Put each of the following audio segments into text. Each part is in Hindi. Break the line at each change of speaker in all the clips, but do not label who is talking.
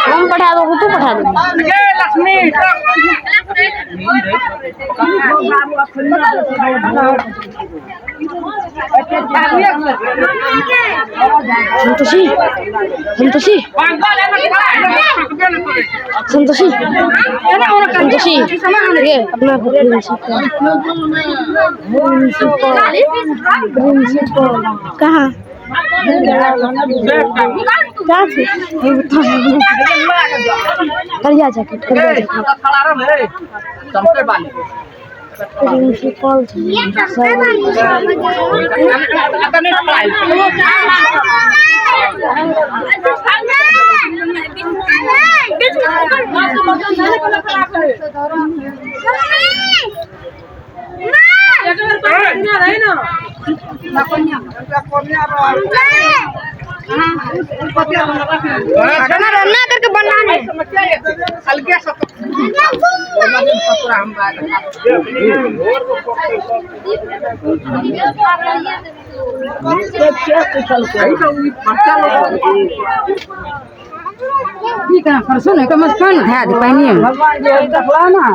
हम पढ़ा दो तू पढ़ा दे लक्ष्मी संतोषी संतोषी संतोषी संतोषी ये अपना प्रिंसिपल कहाँ करिया जैकेट प्रिंसिपल करके बनाने ठीक है परसों नहीं तो मत खान है पानी भगवान जी देखला ना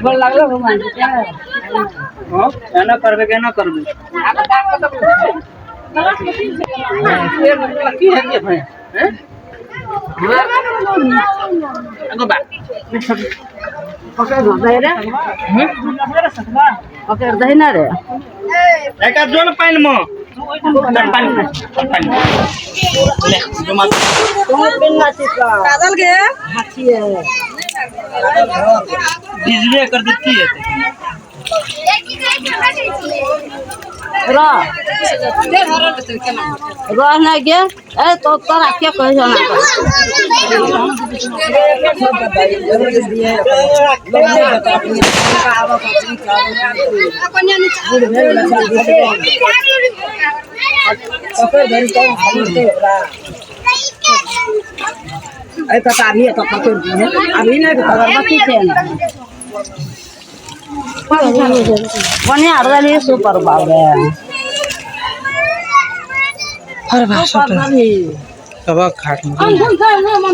बोल लागलो भगवान जी हां एना करबे केना करबे की है ये भाई हैं अगो बा पकड़ दे रे पकड़ दे ना रे एका जोन पाइन म पानी ले जो मत पेन ना चिपका काजल के हाथी है बिजली कर देती है रा ना के ए तो तोरा के कह जाना अरे तो अभी तो पकड़ अभी नहीं तो अगरबत्ती से बने आरदाली सुपर बाबे हर भाषा तब खाट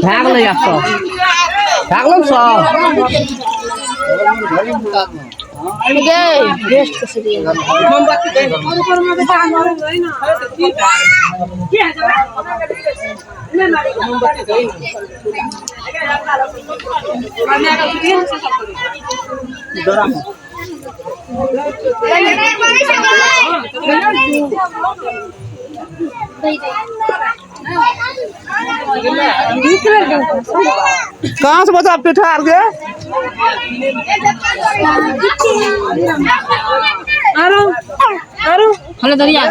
भाग ले आप भाग लो सब ये बेस्ट कसरी मोमबत्ती दे और ऊपर में बाहर मारो ना की है ना मारी मोमबत्ती दे मैं का तीन से सब डरा कहाँ से बचा पिठा के हेलो दरिया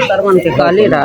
सरवन के काली रा